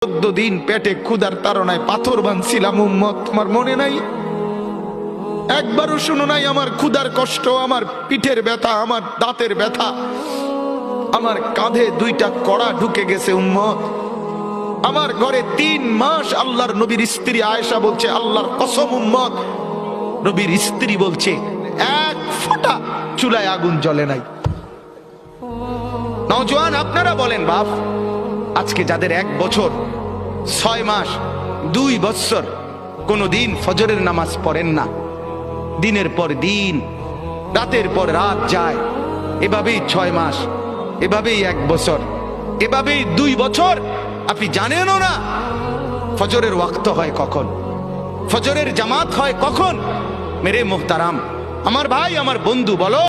14 দিন পেটে ক্ষুধার তাড়নায় পাথর বাঁধছিলাম উম্মত, তোমার মনে নাই? একবারও শুনো নাই আমার ক্ষুধার কষ্ট, আমার পিঠের ব্যথা, আমার দাঁতের ব্যথা, আমার কাঁধে 2টা কড়া ঢুকে গেছে উম্মত। আমার ঘরে 3 মাস আল্লাহর নবীর স্ত্রী আয়েশা বলছে, আল্লাহর কসম উম্মত, নবীর স্ত্রী বলছে 1 ফোঁটা চুলায় আগুন জ্বলে নাই। নওজোয়ান আপনারা বলেন বাপ, আজকে যাদের 1 বছর 6 মাস 2 বছর কোনদিন ফজরের নামাজ পড়েন না, দিনের পর দিন রাতের পর রাত যায়, এভাবেই 6 মাস, এভাবেই 1 বছর, এভাবেই 2 বছর, আপনি জানেনও না ফজরের ওয়াক্ত হয় কখন, ফজরের জামাত হয় কখন। মেরে মুহতারাম, আমার ভাই, আমার বন্ধু, বলো